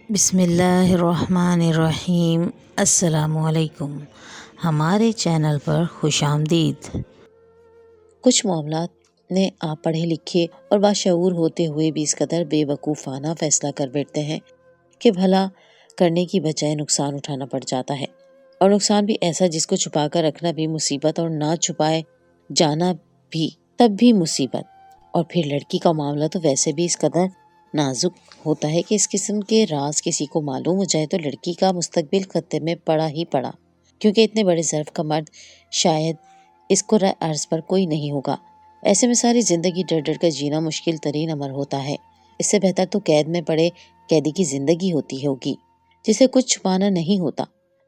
بسم اللہ الرحمن الرحیم۔ السلام علیکم، ہمارے چینل پر خوش آمدید۔ کچھ معاملات میں آپ پڑھے لکھے اور باشعور ہوتے ہوئے بھی اس قدر بے وقوفانہ فیصلہ کر بیٹھتے ہیں کہ بھلا کرنے کی بجائے نقصان اٹھانا پڑ جاتا ہے، اور نقصان بھی ایسا جس کو چھپا کر رکھنا بھی مصیبت اور نہ چھپائے جانا بھی تب بھی مصیبت۔ اور پھر لڑکی کا معاملہ تو ویسے بھی اس قدر نازک ہوتا ہے کہ اس قسم کے راز کسی کو معلوم ہو جائے تو لڑکی کا مستقبل خطرے میں پڑا ہی پڑا، کیونکہ اتنے بڑے ظرف کا مرد شاید اس کرۂ ارض پر کوئی نہیں ہوگا۔ ایسے میں ساری زندگی ڈر ڈر کر جینا مشکل ترین امر ہوتا ہے۔ اس سے بہتر تو قید میں پڑے قیدی کی زندگی ہوتی ہوگی جسے کچھ چھپانا نہیں ہوتا۔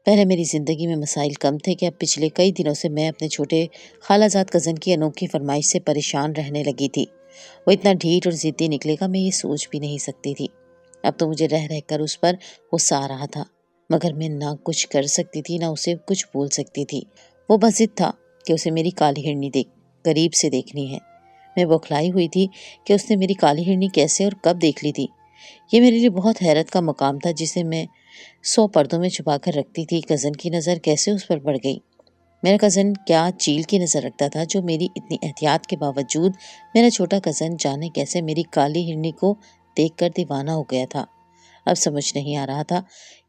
پہلے میری زندگی میں مسائل کم تھے کہ اب پچھلے کئی دنوں سے میں اپنے چھوٹے خالہ زاد کزن کی انوکھی فرمائش سے پریشان رہنے لگی تھی۔ وہ اتنا ڈھیٹ اور ضدی نکلے گا میں یہ سوچ بھی نہیں سکتی تھی۔ اب تو مجھے رہ رہ کر اس پر غصہ آ رہا تھا، مگر میں نہ کچھ کر سکتی تھی نہ اسے کچھ بول سکتی تھی۔ وہ بس ضد تھا کہ اسے میری کالی ہرنی قریب سے دیکھنی ہے۔ میں بوکھلائی ہوئی تھی کہ اس نے میری کالی ہرنی کیسے اور کب دیکھ لی تھی۔ یہ میرے لیے بہت حیرت کا مقام تھا جسے میں 100 پردوں میں چھپا کر رکھتی تھی۔ کزن کی نظر کیسے اس پر پڑ گئی؟ میرا کزن کیا چیل کی نظر رکھتا تھا جو میری اتنی احتیاط کے باوجود میرا چھوٹا کزن جانے کیسے میری کالی ہرنی کو دیکھ کر دیوانہ ہو گیا تھا۔ اب سمجھ نہیں آ رہا تھا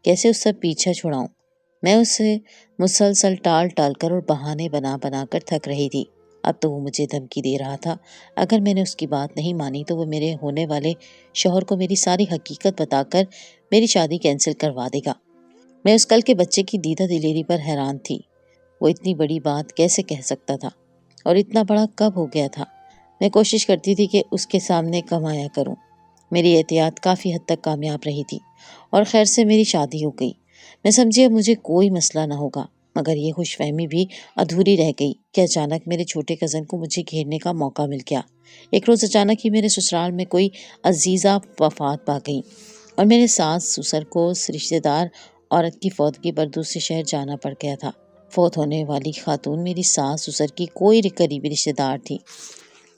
کیسے اس سے پیچھا چھڑاؤں۔ میں اسے مسلسل ٹال ٹال کر اور بہانے بنا بنا کر تھک رہی تھی۔ اب تو وہ مجھے دھمکی دے رہا تھا اگر میں نے اس کی بات نہیں مانی تو وہ میرے ہونے والے شوہر کو میری ساری حقیقت بتا کر میری شادی کینسل کروا دے گا۔ میں اس کل کے بچے کی دیدہ دلیری پر حیران تھی۔ وہ اتنی بڑی بات کیسے کہہ سکتا تھا اور اتنا بڑا کب ہو گیا تھا؟ میں کوشش کرتی تھی کہ اس کے سامنے کم آیا کروں۔ میری احتیاط کافی حد تک کامیاب رہی تھی اور خیر سے میری شادی ہو گئی۔ میں سمجھی اب مجھے کوئی مسئلہ نہ ہوگا، مگر یہ خوش فہمی بھی ادھوری رہ گئی کہ اچانک میرے چھوٹے کزن کو مجھے گھیرنے کا موقع مل گیا۔ ایک روز اچانک ہی میرے سسرال میں کوئی عزیزہ وفات پا گئی اور میرے ساس سسر کو اس رشتہ دار عورت کی فوتگی پر دوسرے شہر جانا پڑ گیا تھا۔ فوت ہونے والی خاتون میری ساس سسر کی کوئی قریبی رشتہ دار تھی،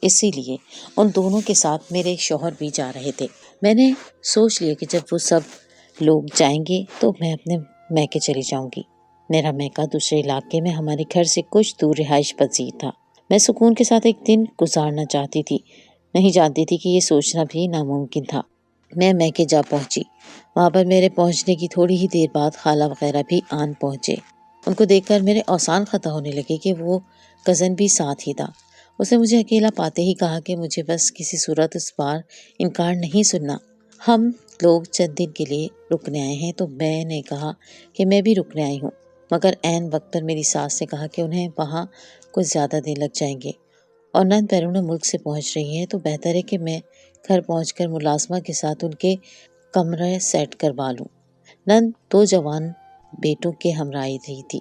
اسی لیے ان دونوں کے ساتھ میرے شوہر بھی جا رہے تھے۔ میں نے سوچ لیا کہ جب وہ سب لوگ جائیں گے تو میں اپنے میکے چلی جاؤں گی۔ میرا میکہ دوسرے علاقے میں ہمارے گھر سے کچھ دور رہائش پذیر تھا۔ میں سکون کے ساتھ ایک دن گزارنا چاہتی تھی، نہیں جانتی تھی کہ یہ سوچنا بھی ناممکن تھا۔ میں میکے جا پہنچی۔ وہاں پر میرے پہنچنے کی تھوڑی ہی دیر بعد خالہ وغیرہ بھی آن پہنچے۔ ان کو دیکھ کر میرے اوسان خطا ہونے لگے کہ وہ کزن بھی ساتھ ہی تھا۔ اس نے مجھے اکیلا پاتے ہی کہا کہ مجھے بس کسی صورت اس بار انکار نہیں سننا۔ ہم لوگ چند دن کے لیے رکنے آئے ہیں۔ تو میں نے کہا کہ میں بھی رکنے آئی ہوں، مگر عین وقت پر میری ساس نے کہا کہ انہیں وہاں کچھ زیادہ دن لگ جائیں گے اور نند بیرون ملک سے پہنچ رہی ہیں، تو بہتر ہے کہ میں گھر پہنچ کر ملازمہ کے ساتھ ان کے کمرہ سیٹ کروا لوں۔ نند 2 جوان بیٹوں کے ہمراہ رہی تھی،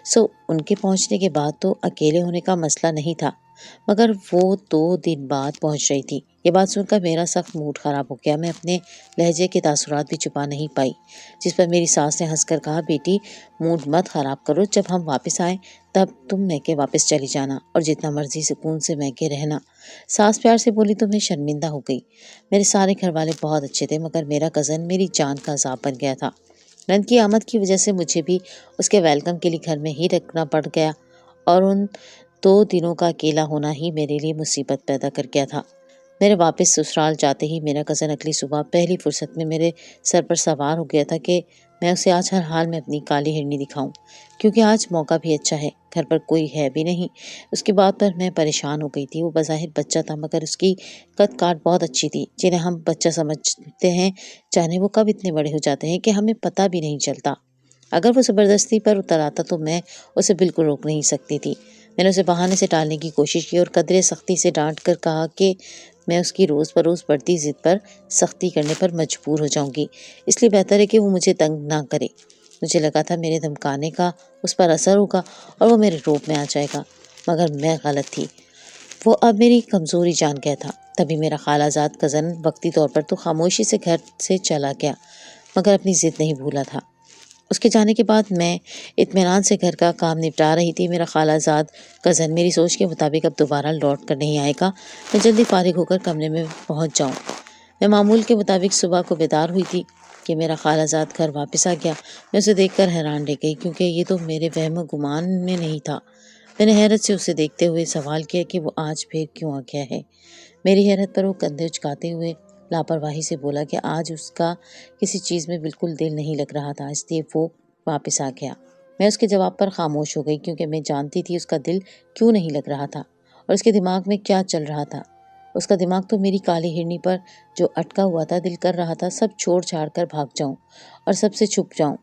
سو ان کے پہنچنے کے بعد تو اکیلے ہونے کا مسئلہ نہیں تھا، مگر وہ 2 دن بعد پہنچ رہی تھی۔ یہ بات سن کر میرا سخت موڈ خراب ہو گیا۔ میں اپنے لہجے کے تاثرات بھی چھپا نہیں پائی، جس پر میری ساس نے ہنس کر کہا، بیٹی موڈ مت خراب کرو، جب ہم واپس آئیں تب تم میکے واپس چلی جانا اور جتنا مرضی سکون سے میکے رہنا۔ ساس پیار سے بولی تو میں شرمندہ ہو گئی۔ میرے سارے گھر والے بہت اچھے تھے، مگر میرا کزن میری جان کا عذاب بن گیا تھا۔ نند کی آمد کی وجہ سے مجھے بھی اس کے ویلکم کے لیے گھر میں ہی رکنا پڑ گیا اور ان 2 دنوں کا اکیلا ہونا ہی میرے لیے مصیبت پیدا کر گیا تھا۔ میرے واپس سسرال جاتے ہی میرا کزن اگلی صبح پہلی فرصت میں میرے سر پر سوار ہو گیا تھا کہ میں اسے آج ہر حال میں اپنی کالی ہرنی دکھاؤں، کیونکہ آج موقع بھی اچھا ہے، گھر پر کوئی ہے بھی نہیں۔ اس کی بات پر میں پریشان ہو گئی تھی۔ وہ بظاہر بچہ تھا، مگر اس کی قد کاٹ بہت اچھی تھی، جنہیں ہم بچہ سمجھتے ہیں جانے وہ کب اتنے بڑے ہو جاتے ہیں کہ ہمیں پتہ بھی نہیں چلتا۔ اگر وہ زبردستی پر اتر آتا تو میں اسے بالکل روک نہیں سکتی تھی۔ میں نے اسے بہانے سے ٹالنے کی کوشش کی اور قدرے سختی سے ڈانٹ کر کہا کہ میں اس کی روز بروز بڑھتی ضد پر سختی کرنے پر مجبور ہو جاؤں گی، اس لیے بہتر ہے کہ وہ مجھے تنگ نہ کرے۔ مجھے لگا تھا میرے دھمکانے کا اس پر اثر ہوگا اور وہ میرے روپ میں آ جائے گا، مگر میں غلط تھی۔ وہ اب میری کمزوری جان گیا تھا۔ تبھی میرا خالہ زاد کزن وقتی طور پر تو خاموشی سے گھر سے چلا گیا، مگر اپنی ضد نہیں بھولا تھا۔ اس کے جانے کے بعد میں اطمینان سے گھر کا کام نپٹا رہی تھی۔ میرا خالہ زاد کزن میری سوچ کے مطابق اب دوبارہ لوٹ کر نہیں آئے گا۔ میں جلدی فارغ ہو کر کمرے میں پہنچ جاؤں۔ میں معمول کے مطابق صبح کو بیدار ہوئی تھی کہ میرا خالہ زاد گھر واپس آ گیا، میں اسے دیکھ کر حیران رہ گئی، کیونکہ یہ تو میرے وہم و گمان میں نہیں تھا۔ میں نے حیرت سے اسے دیکھتے ہوئے سوال کیا کہ وہ آج پھر کیوں آ گیا ہے۔ میری حیرت پر وہ کندھے اچکاتے ہوئے لاپرواہی سے بولا کہ آج اس کا کسی چیز میں بالکل دل نہیں لگ رہا تھا، اس لیے وہ واپس آ گیا۔ میں اس کے جواب پر خاموش ہو گئی، کیونکہ میں جانتی تھی اس کا دل کیوں نہیں لگ رہا تھا اور اس کے دماغ میں کیا چل رہا تھا۔ اس کا دماغ تو میری کالی ہرنی پر جو اٹکا ہوا تھا، دل کر رہا تھا سب چھوڑ چھاڑ کر بھاگ جاؤں اور سب سے چھپ جاؤں۔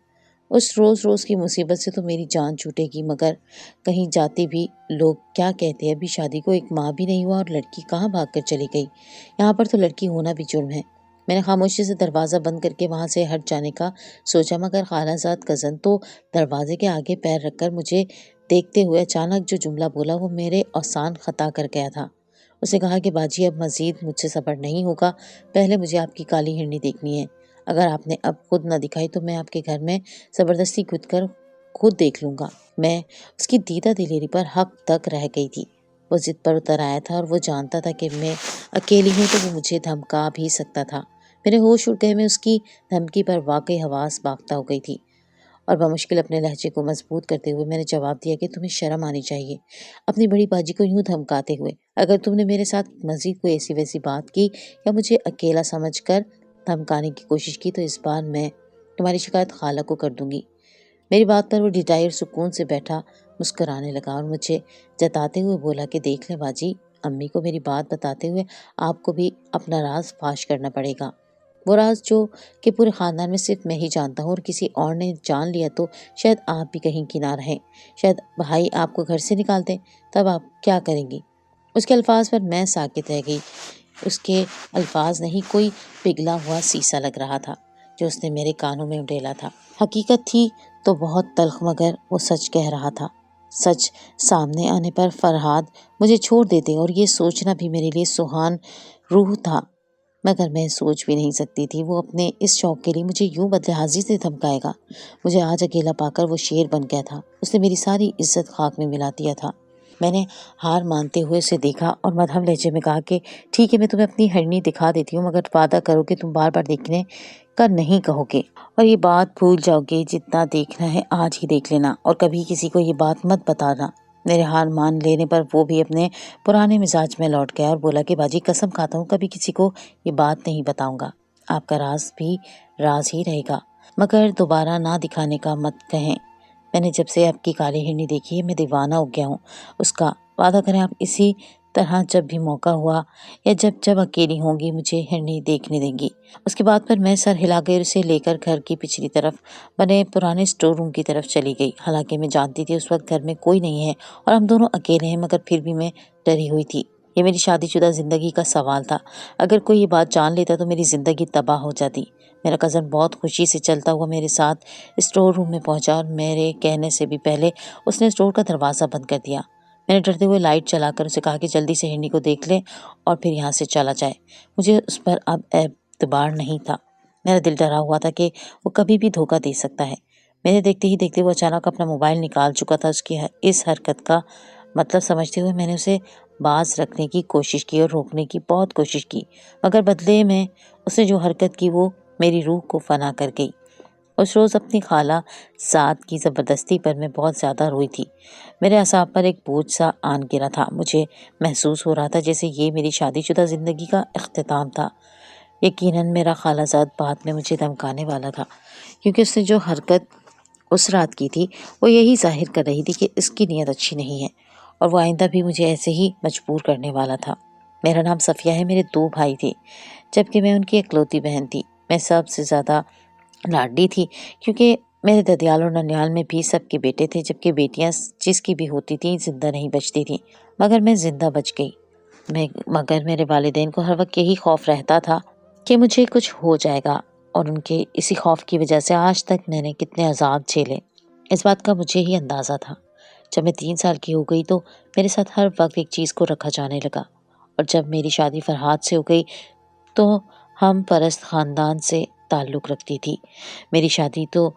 اس روز روز کی مصیبت سے تو میری جان چھوٹے گی، مگر کہیں جاتی بھی لوگ کیا کہتے ہیں، ابھی شادی کو ایک ماہ بھی نہیں ہوا اور لڑکی کہاں بھاگ کر چلی گئی۔ یہاں پر تو لڑکی ہونا بھی جرم ہے۔ میں نے خاموشی سے دروازہ بند کر کے وہاں سے ہٹ جانے کا سوچا، مگر خالہ زاد کزن تو دروازے کے آگے پیر رکھ کر مجھے دیکھتے ہوئے اچانک جو جملہ بولا وہ میرے اوسان خطا کر گیا تھا۔ اس نے کہا کہ باجی اب مزید مجھ سے صبر نہیں ہوگا، پہلے مجھے آپ کی کالی ہرنی دیکھنی ہے۔ اگر آپ نے اب خود نہ دکھائی تو میں آپ کے گھر میں زبردستی گھس کر خود دیکھ لوں گا۔ میں اس کی دیدہ دلیری پر حق تک رہ گئی تھی۔ وہ ضد پر اتر آیا تھا اور وہ جانتا تھا کہ میں اکیلی ہوں تو وہ مجھے دھمکا بھی سکتا تھا۔ میرے ہوش اڑ گئے، میں اس کی دھمکی پر واقعی حواس باختہ ہو گئی تھی اور بمشکل اپنے لہجے کو مضبوط کرتے ہوئے میں نے جواب دیا کہ تمہیں شرم آنی چاہیے اپنی بڑی باجی کو یوں دھمکاتے ہوئے۔ اگر تم نے میرے ساتھ مزید کوئی ایسی ویسی بات کی یا مجھے اکیلا سمجھ کر دھمکانے کی کوشش کی تو اس بار میں تمہاری شکایت خالہ کو کر دوں گی۔ میری بات پر وہ ڈٹائی اور سکون سے بیٹھا مسکرانے لگا اور مجھے جتاتے ہوئے بولا کہ دیکھ لیں باجی، امی کو میری بات بتاتے ہوئے آپ کو بھی اپنا راز فاش کرنا پڑے گا۔ وہ راز جو کہ پورے خاندان میں صرف میں ہی جانتا ہوں، اور کسی اور نے جان لیا تو شاید آپ بھی کہیں کی نہ رہیں، شاید بھائی آپ کو گھر سے نکال دیں، تب آپ کیا کریں گی؟ اس کے الفاظ پر میں ساکت رہ گئی۔ اس کے الفاظ نہیں، کوئی پگھلا ہوا سیسا لگ رہا تھا جو اس نے میرے کانوں میں اڈیلا تھا۔ حقیقت تھی تو بہت تلخ، مگر وہ سچ کہہ رہا تھا۔ سچ سامنے آنے پر فرہاد مجھے چھوڑ دیتے اور یہ سوچنا بھی میرے لیے سوہان روح تھا، مگر میں سوچ بھی نہیں سکتی تھی وہ اپنے اس شوق کے لیے مجھے یوں بدلحاظی سے دھمکائے گا۔ مجھے آج اکیلا پا کر وہ شیر بن گیا تھا، اس نے میری ساری عزت خاک میں ملا دیا تھا۔ میں نے ہار مانتے ہوئے اسے دیکھا اور مدھم لہجے میں کہا کہ ٹھیک ہے، میں تمہیں اپنی ہرنی دکھا دیتی ہوں، مگر وعدہ کرو کہ تم بار بار دیکھنے کا نہیں کہو گے اور یہ بات بھول جاؤ گے، جتنا دیکھنا ہے آج ہی دیکھ لینا اور کبھی کسی کو یہ بات مت بتانا۔ میرے ہار مان لینے پر وہ بھی اپنے پرانے مزاج میں لوٹ گیا اور بولا کہ باجی قسم کھاتا ہوں کبھی کسی کو یہ بات نہیں بتاؤں گا، آپ کا راز بھی راز ہی رہے گا، مگر دوبارہ نہ دکھانے کا مت کہیں۔ میں نے جب سے آپ کی کالی ہرنی دیکھی ہے میں دیوانہ ہو گیا ہوں اس کا، وعدہ کریں آپ اسی طرح جب بھی موقع ہوا یا جب اکیلی ہوں گی مجھے ہرنی دیکھنے دیں گی۔ اس کے بعد پر میں سر ہلا کر اسے لے کر گھر کی پچھلی طرف بنے پرانے اسٹور روم کی طرف چلی گئی۔ حالانکہ میں جانتی تھی اس وقت گھر میں کوئی نہیں ہے اور ہم دونوں اکیلے ہیں، مگر پھر بھی میں ڈری ہوئی تھی۔ یہ میری شادی شدہ زندگی کا سوال تھا، اگر کوئی یہ بات جان لیتا تو میری زندگی تباہ ہو جاتی۔ میرا کزن بہت خوشی سے چلتا ہوا میرے ساتھ اسٹور روم میں پہنچا اور میرے کہنے سے بھی پہلے اس نے اسٹور کا دروازہ بند کر دیا۔ میں نے ڈرتے ہوئے لائٹ چلا کر اسے کہا کہ جلدی سے ہرنی کو دیکھ لے اور پھر یہاں سے چلا جائے۔ مجھے اس پر اب اعتبار نہیں تھا، میرا دل ڈرا ہوا تھا کہ وہ کبھی بھی دھوکہ دے سکتا ہے۔ میرے دیکھتے ہی دیکھتے وہ اچانک اپنا موبائل نکال چکا تھا۔ اس کی اس حرکت کا مطلب سمجھتے ہوئے میں نے اسے باز رکھنے کی کوشش کی اور روکنے کی بہت کوشش کی، مگر بدلے میں اس نے جو حرکت کی وہ میری روح کو فنا کر گئی۔ اس روز اپنی خالہ زاد کی زبردستی پر میں بہت زیادہ روئی تھی۔ میرے اعصاب پر ایک بوجھ سا آن گرا تھا، مجھے محسوس ہو رہا تھا جیسے یہ میری شادی شدہ زندگی کا اختتام تھا۔ یقیناً میرا خالہ زاد بعد میں مجھے دھمکانے والا تھا، کیونکہ اس نے جو حرکت اس رات کی تھی وہ یہی ظاہر کر رہی تھی کہ اس کی نیت اچھی نہیں ہے اور وہ آئندہ بھی مجھے ایسے ہی مجبور کرنے والا تھا۔ میرا نام صفیہ ہے، میرے 2 بھائی تھے جبکہ میں ان کی اکلوتی بہن تھی۔ میں سب سے زیادہ لاڈلی تھی کیونکہ میرے ددیال اور ننیال میں بھی سب کے بیٹے تھے، جبکہ بیٹیاں جس کی بھی ہوتی تھیں زندہ نہیں بچتی تھیں، مگر میں زندہ بچ گئی۔ مگر میرے والدین کو ہر وقت یہی خوف رہتا تھا کہ مجھے کچھ ہو جائے گا، اور ان کے اسی خوف کی وجہ سے آج تک میں نے کتنے عذاب جھیلے اس بات کا مجھے ہی اندازہ تھا۔ جب میں 3 سال کی ہو گئی تو میرے ساتھ ہر وقت ایک چیز کو رکھا جانے لگا، اور جب میری شادی فرحاد سے ہو گئی تو ہم پرست خاندان سے تعلق رکھتی تھی۔ میری شادی تو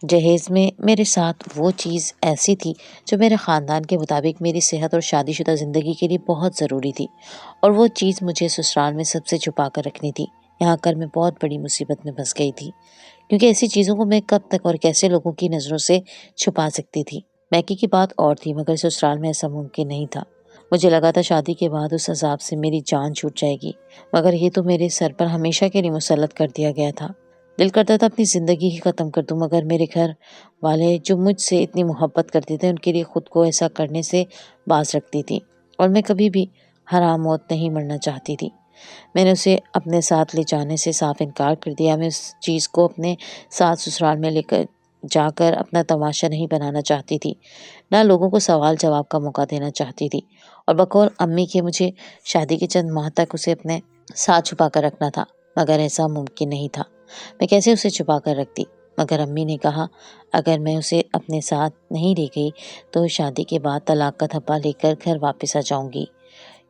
جہیز میں میرے ساتھ وہ چیز ایسی تھی جو میرے خاندان کے مطابق میری صحت اور شادی شدہ زندگی کے لیے بہت ضروری تھی، اور وہ چیز مجھے سسرال میں سب سے چھپا کر رکھنی تھی۔ یہاں کر میں بہت بڑی مصیبت میں پھنس گئی تھی، کیونکہ ایسی چیزوں کو میں کب تک اور کیسے لوگوں کی نظروں سے چھپا سکتی تھی۔ میکی کی بات اور تھی، مگر سسرال میں ایسا ممکن نہیں تھا۔ مجھے لگا تھا شادی کے بعد اس عذاب سے میری جان چھوٹ جائے گی، مگر یہ تو میرے سر پر ہمیشہ کے لیے مسلط کر دیا گیا تھا۔ دل کرتا تھا اپنی زندگی ہی ختم کر دوں، مگر میرے گھر والے جو مجھ سے اتنی محبت کرتے تھے ان کے لیے خود کو ایسا کرنے سے باز رکھتی تھی، اور میں کبھی بھی حرام موت نہیں مرنا چاہتی تھی۔ میں نے اسے اپنے ساتھ لے جانے سے صاف انکار کر دیا۔ میں اس چیز کو اپنے ساتھ سسرال میں لے کر جا کر اپنا تماشا نہیں بنانا چاہتی تھی، نہ لوگوں کو سوال جواب کا موقع دینا چاہتی تھی، اور بقول امی کے مجھے شادی کے چند ماہ تک اسے اپنے ساتھ چھپا کر رکھنا تھا، مگر ایسا ممکن نہیں تھا۔ میں کیسے اسے چھپا کر رکھتی؟ مگر امی نے کہا اگر میں اسے اپنے ساتھ نہیں لے گئی تو شادی کے بعد طلاق کا تھپا لے کر گھر واپس آ جاؤں گی۔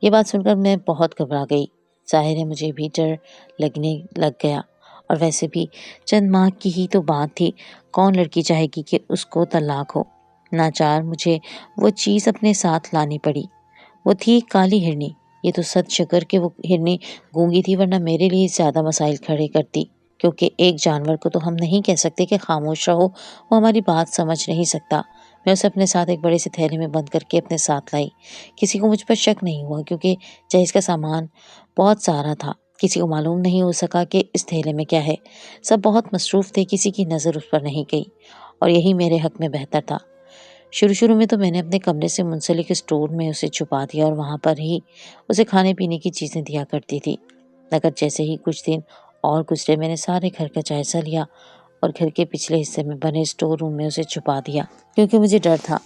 یہ بات سن کر میں بہت گھبرا گئی۔ ظاہر ہے مجھے بھی ڈر لگنے لگ گیا، اور ویسے بھی چند ماہ کی ہی تو بات تھی، کون لڑکی چاہے گی کہ اس کو طلاق ہو؟ ناچار مجھے وہ چیز اپنے ساتھ لانی پڑی۔ وہ تھی کالی ہرنی۔ یہ تو سد شکر کہ وہ ہرنی گونگی تھی، ورنہ میرے لیے زیادہ مسائل کھڑے کرتی، کیونکہ ایک جانور کو تو ہم نہیں کہہ سکتے کہ خاموش رہو، وہ ہماری بات سمجھ نہیں سکتا۔ میں اسے اپنے ساتھ ایک بڑے سے تھیلے میں بند کر کے اپنے ساتھ لائی۔ کسی کو مجھ پر شک نہیں ہوا، کیونکہ جہیز کا سامان بہت سارا تھا۔ کسی کو معلوم نہیں ہو سکا کہ اس تھیلے میں کیا ہے۔ سب بہت مصروف تھے، کسی کی نظر اس پر نہیں گئی، اور یہی میرے حق میں بہتر تھا۔ شروع میں تو میں نے اپنے کمرے سے منسلک اسٹور میں اسے چھپا دیا، اور وہاں پر ہی اسے کھانے پینے کی چیزیں دیا کرتی تھی۔ مگر جیسے ہی کچھ دن اور گزرے، میں نے سارے گھر کا جائزہ لیا اور گھر کے پچھلے حصے میں بنے اسٹور روم میں اسے چھپا دیا، کیونکہ مجھے ڈر تھا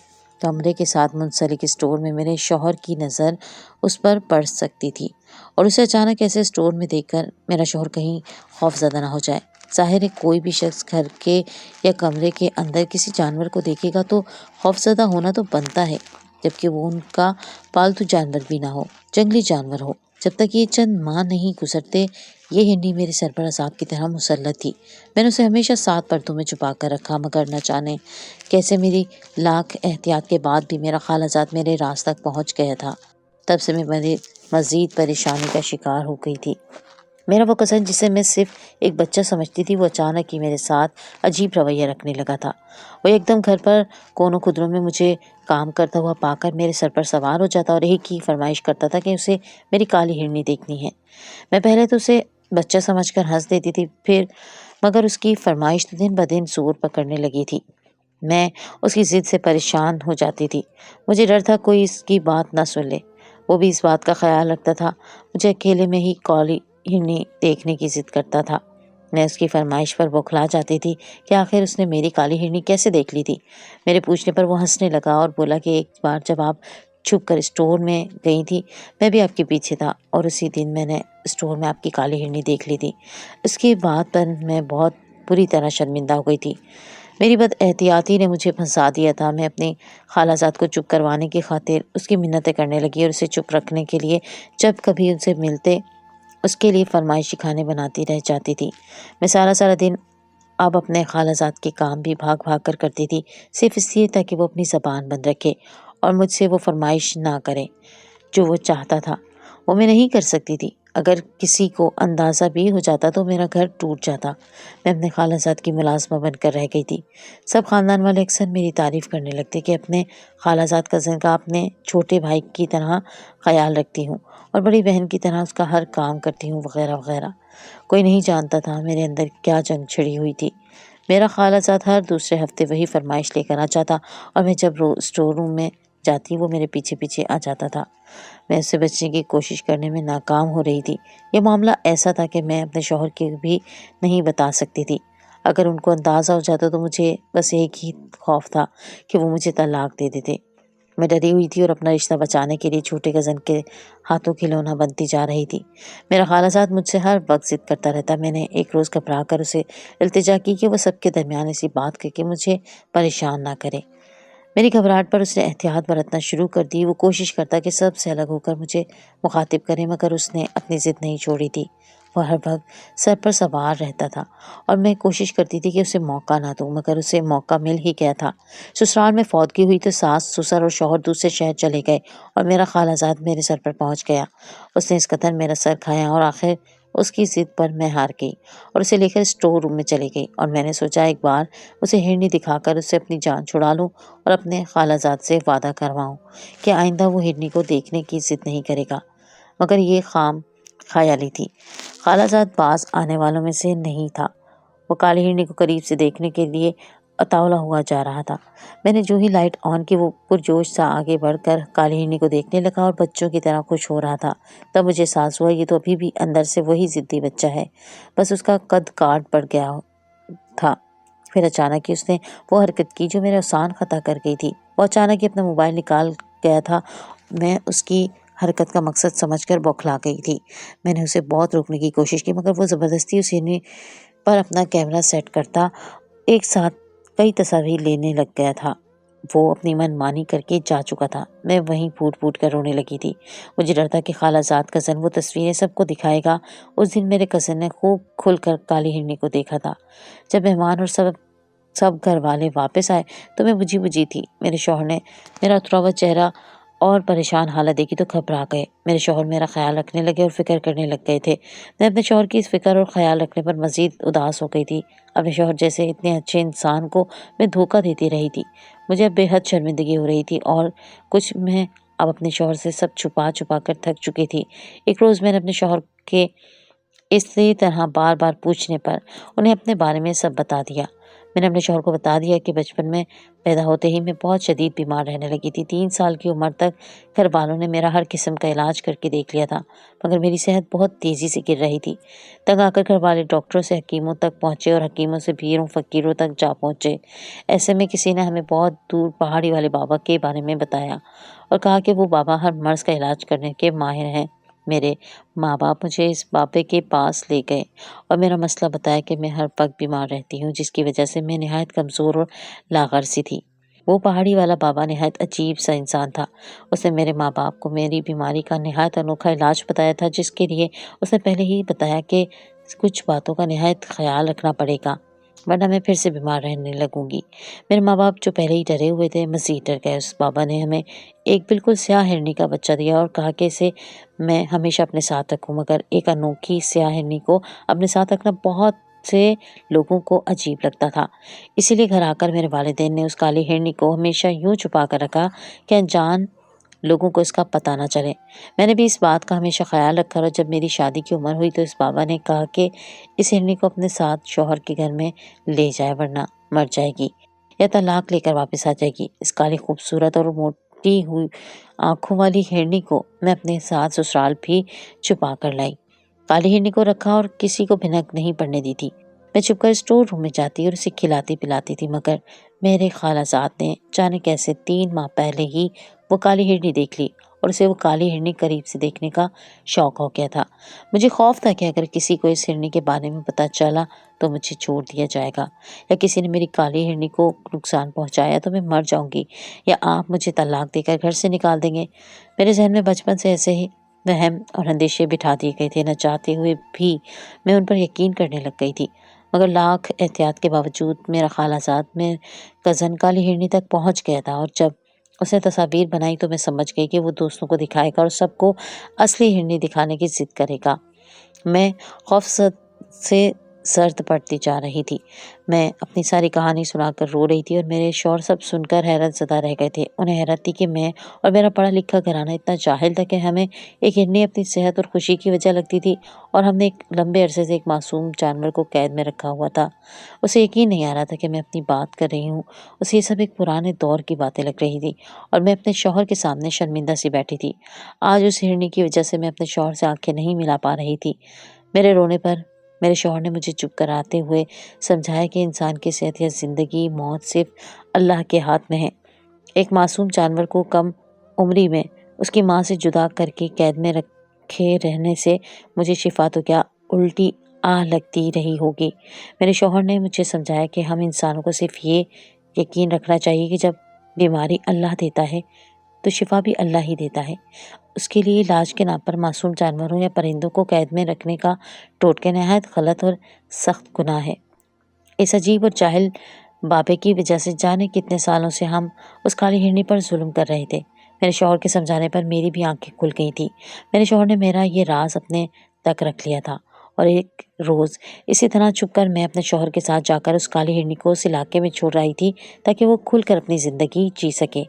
کمرے کے ساتھ منسلک اسٹور میں میرے شوہر کی نظر اس پر پڑ سکتی تھی، اور اسے اچانک ایسے اسٹور میں دیکھ کر میرا شوہر کہیں خوف زدہ نہ ہو جائے۔ ظاہر ہے کوئی بھی شخص گھر کے یا کمرے کے اندر کسی جانور کو دیکھے گا تو خوف زدہ ہونا تو بنتا ہے، جبکہ وہ ان کا پالتو جانور بھی نہ ہو، جنگلی جانور ہو۔ جب تک یہ چند ماہ نہیں گزرتے، یہ ہنڈی میرے سر پر عذاب کی طرح مسلط تھی۔ میں نے اسے ہمیشہ 7 پردوں میں چھپا کر رکھا، مگر نہ جانے کیسے میری لاکھ احتیاط کے بعد بھی میرا خالہ زاد میرے راز تک پہنچ گیا تھا۔ تب سے میں مزید پریشانی کا شکار ہو گئی تھی۔ میرا وہ کزن جسے میں صرف ایک بچہ سمجھتی تھی، وہ اچانک ہی میرے ساتھ عجیب رویہ رکھنے لگا تھا۔ وہ ایک دم گھر پر کونوں خدروں میں مجھے کام کرتا ہوا پا کر میرے سر پر سوار ہو جاتا، اور ایک ہی فرمائش کرتا تھا کہ اسے میری کالی ہرنی دیکھنی ہے۔ میں پہلے تو اسے بچہ سمجھ کر ہنس دیتی تھی، مگر اس کی فرمائش دن بدن زور پکڑنے لگی تھی۔ میں اس کی ضد سے پریشان ہو جاتی تھی۔ مجھے ڈر تھا کوئی اس کی بات نہ سن لے۔ وہ بھی اس بات کا خیال رکھتا تھا۔ مجھے اکیلے میں ہی کالی ہرنی دیکھنے کی ضد کرتا تھا۔ میں اس کی فرمائش پر بوکھلا جاتی تھی کہ آخر اس نے میری کالی ہرنی کیسے دیکھ لی تھی۔ میرے پوچھنے پر وہ ہنسنے لگا اور بولا کہ ایک بار جب آپ چھپ کر اسٹور میں گئی تھی، میں بھی آپ کے پیچھے تھا، اور اسی دن میں نے اسٹور میں آپ کی کالی ہرنی دیکھ لی تھی۔ اس کی بات پر میں بہت بری طرح شرمندہ ہو گئی تھی۔ میری بد احتیاطی نے مجھے پھنسا دیا تھا۔ میں اپنی خالہ زاد کو چپ کروانے کی خاطر اس کی منتیں کرنے لگی، اور اسے چپ رکھنے کے لیے جب کبھی ان سے ملتے اس کے لیے فرمائشی کھانے بناتی رہ جاتی تھی۔ میں سارا دن اب اپنے خالہ زاد کے کام بھی بھاگ بھاگ کر کرتی تھی، صرف اس لیے تاکہ وہ اپنی زبان بند رکھے اور مجھ سے وہ فرمائش نہ کرے جو وہ چاہتا تھا۔ وہ میں نہیں کر سکتی تھی۔ اگر کسی کو اندازہ بھی ہو جاتا تو میرا گھر ٹوٹ جاتا۔ میں اپنے خالہ زاد کی ملازمہ بن کر رہ گئی تھی۔ سب خاندان والے اکثر میری تعریف کرنے لگتے کہ اپنے خالہ زاد کزن کا اپنے چھوٹے بھائی کی طرح خیال رکھتی ہوں، اور بڑی بہن کی طرح اس کا ہر کام کرتی ہوں، وغیرہ وغیرہ۔ کوئی نہیں جانتا تھا میرے اندر کیا جنگ چھڑی ہوئی تھی۔ میرا خالہ زاد ہر دوسرے ہفتے وہی فرمائش لے کر آ جاتا، اور میں جب اسٹور روم میں جاتی وہ میرے پیچھے پیچھے آ جاتا تھا۔ میں اس سے بچنے کی کوشش کرنے میں ناکام ہو رہی تھی۔ یہ معاملہ ایسا تھا کہ میں اپنے شوہر کے بھی نہیں بتا سکتی تھی۔ اگر ان کو اندازہ ہو جاتا تو مجھے بس ایک ہی خوف تھا کہ وہ مجھے طلاق دے دیتے۔ میں ڈری ہوئی تھی اور اپنا رشتہ بچانے کے لیے چھوٹے کزن کے ہاتھوں کھلونا بنتی جا رہی تھی۔ میرا خالہ زاد مجھ سے ہر وقت ضد کرتا رہتا۔ میں نے ایک روز گھبرا کر اسے التجا کی کہ وہ سب کے درمیان ایسی بات کر کے مجھے پریشان نہ کرے۔ میری گھبراہٹ پر اس نے احتیاط برتنا شروع کر دی۔ وہ کوشش کرتا کہ سب سے الگ ہو کر مجھے مخاطب کرے، مگر اس نے اپنی ضد نہیں چھوڑی تھی۔ وہ ہر وقت سر پر سوار رہتا تھا، اور میں کوشش کرتی تھی کہ اسے موقع نہ دوں، مگر اسے موقع مل ہی گیا تھا۔ سسرال میں فوتگی ہوئی تو ساس، سسر اور شوہر دوسرے شہر چلے گئے، اور میرا خالہ زاد میرے سر پر پہنچ گیا۔ اس نے اس قدر میرا سر کھایا اور آخر اس کی ضد پر میں ہار گئی اور اسے لے کر اسٹور روم میں چلی گئی، اور میں نے سوچا ایک بار اسے ہرنی دکھا کر اسے اپنی جان چھڑا لوں اور اپنے خالہ زاد سے وعدہ کرواؤں کہ آئندہ وہ ہرنی کو دیکھنے کی ضد نہیں کرے گا، مگر یہ خام خیالی تھی۔ خالہ زاد باز آنے والوں میں سے نہیں تھا۔ وہ کالی ہرنی کو قریب سے دیکھنے کے لیے اتاولا ہوا جا رہا تھا۔ میں نے جو ہی لائٹ آن کی وہ پرجوش سا آگے بڑھ کر کالی ہرنی کو دیکھنے لگا اور بچوں کی طرح خوش ہو رہا تھا۔ تب مجھے احساس ہوا یہ تو ابھی بھی اندر سے وہی ضدی بچہ ہے، بس اس کا قد کاٹ بڑھ گیا تھا۔ پھر اچانک ہی اس نے وہ حرکت کی جو میرا احسان خطا کر گئی تھی۔ وہ اچانک ہی اپنا موبائل نکال گیا تھا۔ میں اس کی حرکت کا مقصد سمجھ کر بوکھلا گئی تھی۔ میں نے اسے بہت روکنے کی کوشش کی، مگر وہ زبردستی اس ہرنی پر اپنا کیمرہ سیٹ کرتا ایک ساتھ کئی تصاویر لینے لگ گیا تھا۔ وہ اپنی من مانی کر کے جا چکا تھا۔ میں وہیں پھوٹ پھوٹ کر رونے لگی تھی۔ مجھے ڈر تھا کہ خالہ زاد کزن وہ تصویریں سب کو دکھائے گا۔ اس دن میرے کزن نے خوب کھل کر کالی ہرنی کو دیکھا تھا۔ جب مہمان اور سب گھر والے واپس آئے تو میں بجھی بجھی تھی۔ میرے شوہر نے میرا اترا ہوا چہرہ اور پریشان حالت دیکھی تو گھبرا گئے۔ میرے شوہر میرا خیال رکھنے لگے اور فکر کرنے لگ گئے تھے۔ میں اپنے شوہر کی اس فکر اور خیال رکھنے پر مزید اداس ہو گئی تھی۔ اپنے شوہر جیسے اتنے اچھے انسان کو میں دھوکہ دیتی رہی تھی۔ مجھے اب بے حد شرمندگی ہو رہی تھی اور کچھ میں اب اپنے شوہر سے سب چھپا چھپا کر تھک چکی تھی۔ ایک روز میں نے اپنے شوہر کے اسی طرح بار بار پوچھنے پر انہیں اپنے بارے میں سب بتا دیا۔ میں نے اپنے شوہر کو بتا دیا کہ بچپن میں پیدا ہوتے ہی میں بہت شدید بیمار رہنے لگی تھی۔ 3 سال کی عمر تک گھر والوں نے میرا ہر قسم کا علاج کر کے دیکھ لیا تھا، مگر میری صحت بہت تیزی سے گر رہی تھی۔ تنگ آ کر گھر والے ڈاکٹروں سے حکیموں تک پہنچے اور حکیموں سے پیروں فقیروں تک جا پہنچے۔ ایسے میں کسی نے ہمیں بہت دور پہاڑی والے بابا کے بارے میں بتایا اور کہا کہ وہ بابا ہر مرض کا علاج کرنے کے ماہر ہیں۔ میرے ماں باپ مجھے اس بابے کے پاس لے گئے اور میرا مسئلہ بتایا کہ میں ہر وقت بیمار رہتی ہوں، جس کی وجہ سے میں نہایت کمزور اور لاغر سی تھی۔ وہ پہاڑی والا بابا نہایت عجیب سا انسان تھا۔ اس نے میرے ماں باپ کو میری بیماری کا نہایت انوکھا علاج بتایا تھا، جس کے لیے اس نے پہلے ہی بتایا کہ کچھ باتوں کا نہایت خیال رکھنا پڑے گا، ورنہ میں پھر سے بیمار رہنے لگوں گی۔ میرے ماں باپ جو پہلے ہی ڈرے ہوئے تھے مزید ڈر گئے۔ اس بابا نے ہمیں ایک بالکل سیاہ ہرنی کا بچہ دیا اور کہا کہ اسے میں ہمیشہ اپنے ساتھ رکھوں، مگر ایک انوکھی سیاہ ہرنی کو اپنے ساتھ رکھنا بہت سے لوگوں کو عجیب لگتا تھا۔ اسی لیے گھر آ کر میرے والدین نے اس کالی ہرنی کو ہمیشہ یوں چھپا کر رکھا کہ انجان لوگوں کو اس کا پتہ نہ چلے۔ میں نے بھی اس بات کا ہمیشہ خیال رکھا اور جب میری شادی کی عمر ہوئی تو اس بابا نے کہا کہ اس ہرنی کو اپنے ساتھ شوہر کے گھر میں لے جائے ورنہ مر جائے گی یا طلاق لے کر واپس آ جائے گی۔ اس کالی خوبصورت اور موٹی ہوئی آنکھوں والی ہرنی کو میں اپنے ساتھ سسرال بھی چھپا کر لائی۔ کالی ہرنی کو رکھا اور کسی کو بھنک نہیں پڑنے دی تھی۔ میں چھپ کر اسٹور روم میں جاتی اور اسے کھلاتی پلاتی تھی، مگر میرے خالہ زاد نے جانے کیسے 3 ماہ پہلے ہی وہ کالی ہرنی دیکھ لی اور اسے وہ کالی ہرنی قریب سے دیکھنے کا شوق ہو گیا تھا۔ مجھے خوف تھا کہ اگر کسی کو اس ہرنی کے بارے میں پتہ چلا تو مجھے چھوڑ دیا جائے گا، یا کسی نے میری کالی ہرنی کو نقصان پہنچایا تو میں مر جاؤں گی، یا آپ مجھے طلاق دے کر گھر سے نکال دیں گے۔ میرے ذہن میں بچپن سے ایسے ہی وہم اور اندیشے بٹھا دیے گئے تھے۔ نہ چاہتے ہوئے بھی میں ان پر یقین کرنے لگ گئی تھی، مگر لاکھ احتیاط کے باوجود میرا خالہ زاد میں کزن کالی ہرنی تک پہنچ گیا تھا، اور جب اس نے تصاویر بنائی تو میں سمجھ گئی کہ وہ دوستوں کو دکھائے گا اور سب کو اصلی ہرنی دکھانے کی ضد کرے گا۔ میں خوف سے سرد پڑتی جا رہی تھی۔ میں اپنی ساری کہانی سنا کر رو رہی تھی اور میرے شوہر سب سن کر حیرت زدہ رہ گئے تھے۔ انہیں حیرت تھی کہ میں اور میرا پڑھا لکھا گھرانہ اتنا جاہل تھا کہ ہمیں ایک ہرنی اپنی صحت اور خوشی کی وجہ لگتی تھی، اور ہم نے ایک لمبے عرصے سے ایک معصوم جانور کو قید میں رکھا ہوا تھا۔ اسے یقین نہیں آ رہا تھا کہ میں اپنی بات کر رہی ہوں۔ اسے یہ سب ایک پرانے دور کی باتیں لگ رہی تھی اور میں اپنے شوہر کے سامنے شرمندہ سی بیٹھی تھی۔ آج اس ہرنی کی وجہ سے میں اپنے شوہر سے آنکھیں نہیں ملا پا رہی تھی۔ میرے رونے پر میرے شوہر نے مجھے چپ کراتے ہوئے سمجھایا کہ انسان کی صحت یا زندگی موت صرف اللہ کے ہاتھ میں ہے۔ ایک معصوم جانور کو کم عمری میں اس کی ماں سے جدا کر کے قید میں رکھے رہنے سے مجھے شفا تو کیا الٹی آہ لگتی رہی ہوگی۔ میرے شوہر نے مجھے سمجھایا کہ ہم انسانوں کو صرف یہ یقین رکھنا چاہیے کہ جب بیماری اللہ دیتا ہے تو شفا بھی اللہ ہی دیتا ہے۔ اس کے لیے علاج کے نام پر معصوم جانوروں یا پرندوں کو قید میں رکھنے کا ٹوٹکے نہایت غلط اور سخت گناہ ہے۔ اس عجیب اور جاہل بابے کی وجہ سے جانے کتنے سالوں سے ہم اس کالی ہرنی پر ظلم کر رہے تھے۔ میرے شوہر کے سمجھانے پر میری بھی آنکھیں کھل گئی تھی۔ میرے شوہر نے میرا یہ راز اپنے تک رکھ لیا تھا اور ایک روز اسی طرح چھپ کر میں اپنے شوہر کے ساتھ جا کر اس کالی ہرنی کو اس علاقے میں چھوڑ رہی تھی تاکہ وہ کھل کر اپنی زندگی جی سکے۔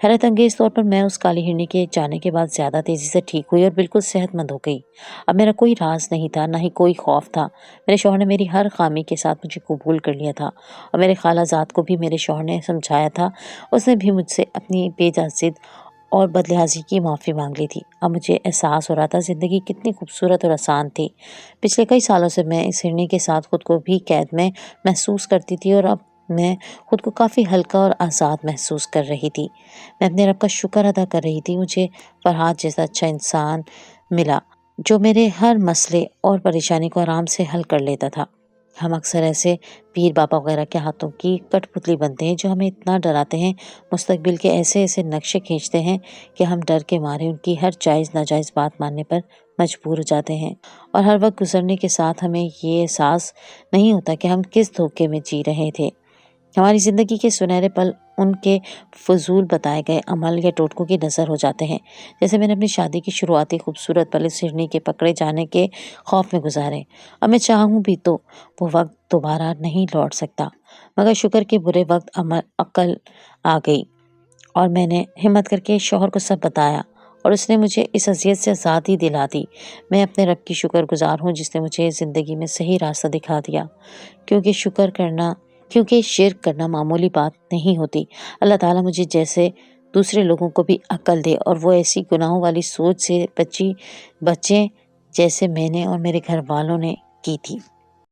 حیرت انگیز طور پر میں اس کالی ہرنی کے جانے کے بعد زیادہ تیزی سے ٹھیک ہوئی اور بالکل صحت مند ہو گئی۔ اب میرا کوئی راز نہیں تھا، نہ ہی کوئی خوف تھا۔ میرے شوہر نے میری ہر خامی کے ساتھ مجھے قبول کر لیا تھا اور میرے خالہ زاد کو بھی میرے شوہر نے سمجھایا تھا۔ اس نے بھی مجھ سے اپنی بے جا ضد اور بدلحاظی کی معافی مانگ لی تھی۔ اب مجھے احساس ہو رہا تھا زندگی کتنی خوبصورت اور آسان تھی۔ پچھلے کئی سالوں سے میں اس ہرنی کے ساتھ خود کو بھی قید میں محسوس کرتی تھی اور اب میں خود کو کافی ہلکا اور آزاد محسوس کر رہی تھی۔ میں اپنے رب کا شکر ادا کر رہی تھی، مجھے فرحات جیسا اچھا انسان ملا جو میرے ہر مسئلے اور پریشانی کو آرام سے حل کر لیتا تھا۔ ہم اکثر ایسے پیر بابا وغیرہ کے ہاتھوں کی کٹ پتلی بنتے ہیں جو ہمیں اتنا ڈراتے ہیں، مستقبل کے ایسے ایسے نقشے کھینچتے ہیں کہ ہم ڈر کے مارے ان کی ہر جائز ناجائز بات ماننے پر مجبور ہو جاتے ہیں، اور ہر وقت گزرنے کے ساتھ ہمیں یہ احساس نہیں ہوتا کہ ہم کس دھوکے میں جی رہے تھے۔ ہماری زندگی کے سنہرے پل ان کے فضول بتائے گئے عمل یا ٹوٹکوں کی نظر ہو جاتے ہیں، جیسے میں نے اپنی شادی کی شروعاتی خوبصورت پل اس ہرنی کے پکڑے جانے کے خوف میں گزارے۔ اور میں چاہوں بھی تو وہ وقت دوبارہ نہیں لوٹ سکتا، مگر شکر کے برے وقت عقل آ گئی اور میں نے ہمت کر کے شوہر کو سب بتایا اور اس نے مجھے اس اذیت سے آزادی دلا دی۔ میں اپنے رب کی شکر گزار ہوں جس نے مجھے زندگی میں صحیح راستہ دکھا دیا، کیونکہ شرک کرنا معمولی بات نہیں ہوتی۔ اللہ تعالیٰ مجھے جیسے دوسرے لوگوں کو بھی عقل دے اور وہ ایسی گناہوں والی سوچ سے بچیں جیسے میں نے اور میرے گھر والوں نے کی تھی۔